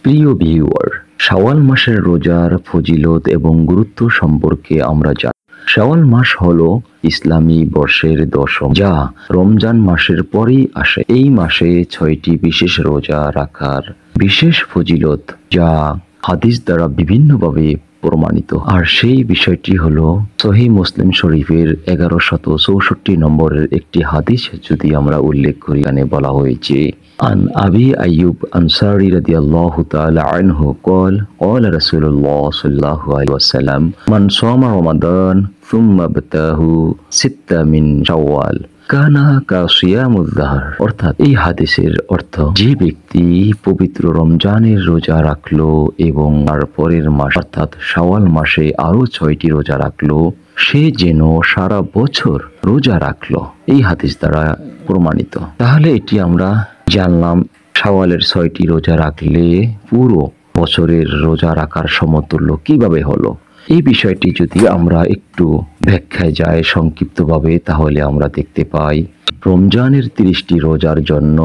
প্রিয় ভিউয়ার, শাওয়াল মাসের রোজার ফজিলত এবং গুরুত্ব সম্পর্কে আমরা জানি। শাওয়াল মাস হলো ইসলামী বর্ষের দশম, যা রমজান মাসের পরেই আসে। এই মাসে 6টি বিশেষ রোজা রাখার বিশেষ ফজিলত, যা হাদিস দ্বারা বিভিন্নভাবে প্রমাণিত। আর সেই বিষয়টি হলো সহিহ মুসলিম শরীফের 1164 নম্বরের একটি হাদিস যদি আমরা উল্লেখ করি, এখানে বলা হয়েছে, عن أبي أيوب أنصاري رضي الله تعالى عنه قال قال رسول الله صلى الله عليه وسلم من صام رمضان ثم ابتاه 6 من شوال কানা কাসিয়ামুদ্দাহর। অর্থাৎ এই হাদিসের অর্থ, যে ব্যক্তি পবিত্র রমজানের রোজা রাখলো এবং তার পরের মাস অর্থাৎ শাওয়াল মাসে আরো 6টি রোজা রাখলো, সে যেন সারা বছর রোজা রাখলো। এই হাদিস দ্বারা প্রমাণিত। তাহলে এটি আমরা জানলাম, শাওয়ালের 6টি রোজা রাখলে পুরো বছরের রোজা রাখার সমতুল্য কিভাবে হলো। এই বিষয়টি যদি আমরা একটু ব্যাখ্যায় যাই সংক্ষিপ্তভাবে, তাহলে আমরা দেখতে পাই, রমজানের 30টি রোজার জন্য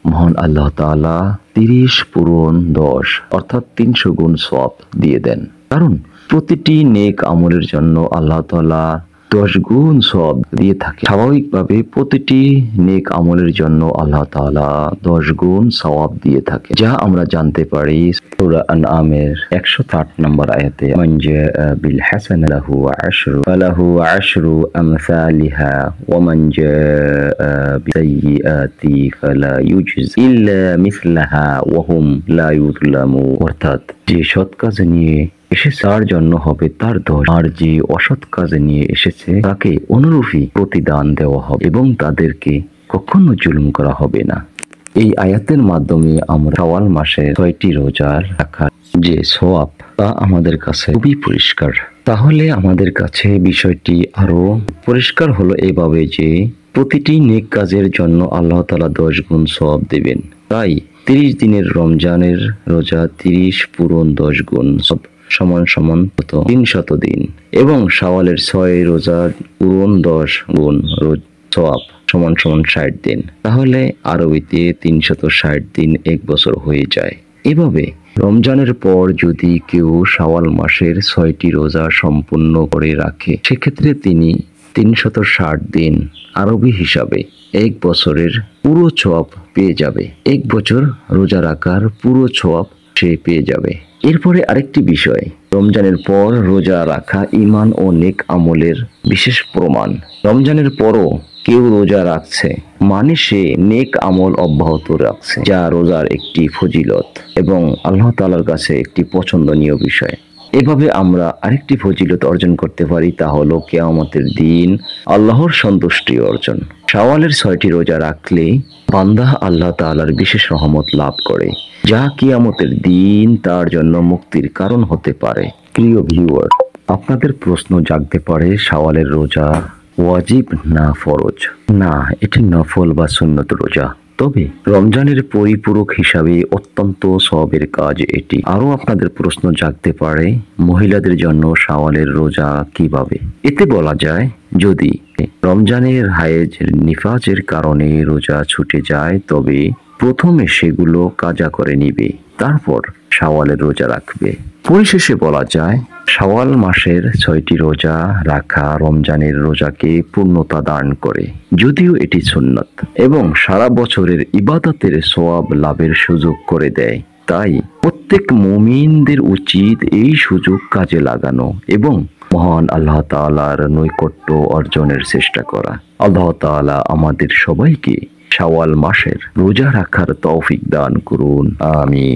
মহান আল্লাহ তাআলা 30 পূরণ 10 অর্থাৎ 300 গুণ সওয়াব দিয়ে দেন। কারণ প্রতিটি নেক আমলের জন্য আল্লাহ তাআলা 10 গুণ সওয়াব দিয়ে থাকে। স্বাভাবিকভাবে প্রতিটি নেক আমলের জন্য আল্লাহ তাআলা 10 গুণ সওয়াব দিয়ে থাকে, যা আমরা জানতে পারি সূরা আনআমের 108 নম্বর আয়াতে, মান জাআ বিল হাসানাতি ফালাহু আশরু আমসালিহা ওয়া মান জাআ বিসাইয়্যাতি ফালা ইউজজা ইল্লা মিসলাহা ওয়া হুম লা ইউযলামুন। অর্থাৎ যে সৎ কাজ নিয়ে এসেছে তার জন্য হবে তার 10, আর যে অসৎ কাজ নিয়ে এসেছে তাকে অনুরূপী প্রতিদান দেওয়া হবে এবং তাদেরকে কখনো জুলুম করা হবে না। এই আয়াতের মাধ্যমে আমরা শাওয়াল মাসে 6টি রোজা রাখার যে সওয়াব, তা আমাদের কাছে খুবই পরিষ্কার। তাহলে আমাদের কাছে বিষয়টি আরো পরিষ্কার হলো এভাবে যে প্রতিটি নেক কাজের জন্য আল্লাহ তাআলা 10 গুণ সওয়াব দেবেন। তাই 30 দিনের রমজানের রোজা 30 পূরণ 10 গুণ সমান 300 দিন, এবং শাওয়ালের 6 রোজা পূরণ 10 গুণ সওয়াব সমান 60 দিন। তাহলে আরবিতে 360 দিন 1 বছর হয়ে যায়। এভাবে রমজানের পর যদি কেউ শাওয়াল মাসের 6টি রোজা সম্পূর্ণ করে রাখে, সেক্ষেত্রে তিনি 360 দিন আরবি হিসাবে 1 বছরের পুরো সওয়াব পেয়ে যাবে। 1 বছর রোজা রাখার পুরো সওয়াব সে পেয়ে যাবে। এরপরে আরেকটি বিষয়, রমজানের পর রোজা রাখা ঈমান ও নেক আমলের বিশেষ প্রমাণ। রমজানের পরও কেউ রোজা রাখছে মানে সে নেক আমল অব্যাহত রাখছে, যা রোজার একটি ফজিলত এবং আল্লাহ তাআলার কাছে একটি পছন্দনীয় বিষয়। এভাবে আমরা আরেকটি ফজিলত অর্জন করতে পারি, তা হলো কিয়ামতের দিন আল্লাহর সন্তুষ্টি অর্জন। শাওয়ালের 6টি রোজা রাখলে বান্দা আল্লাহ তাআলার বিশেষ রহমত লাভ করে, যা কিয়ামতের দিন তার জন্য মুক্তির কারণ হতে পারে। প্রিয় ভিউয়ার, আপনাদের প্রশ্ন জাগতে পারে, শাওয়ালের রোজা ওয়াজিব না ফরজ? না, এটি নফল বা সুন্নত রোজা, তবে রমজানের পরিপূরক হিসাবে অত্যন্ত সওয়াবের কাজ এটি। আরো আপনাদের প্রশ্ন জাগতে পারে, মহিলাদের জন্য শাওয়ালের রোজা কিভাবে? এতে বলা যায়, যদি রমজানের হায়েজ নিফাজের কারণে রোজা ছুটে যায়, তবে প্রথমে সেগুলো কাজা করে নিবে, তারপর শাওয়ালের রোজা রাখবে। পরিশেষে বলা যায়, শাওয়াল মাসের 6টি রোজা রাখা রমজানের রোজাকে পূর্ণতা দান করে, যদিও এটি সুন্নত, এবং সারা বছরের ইবাদতের সওয়াব লাভের সুযোগ করে দেয়। তাই প্রত্যেক মুমিনদের উচিত এই সুযোগ কাজে লাগানো এবং মহান আল্লাহ তাআলার নৈকট্য অর্জনের চেষ্টা করা। আল্লাহ তাআলা আমাদের সবাইকে শাওয়াল মাসের রোজা রাখার তৌফিক দান করুন। আমিন।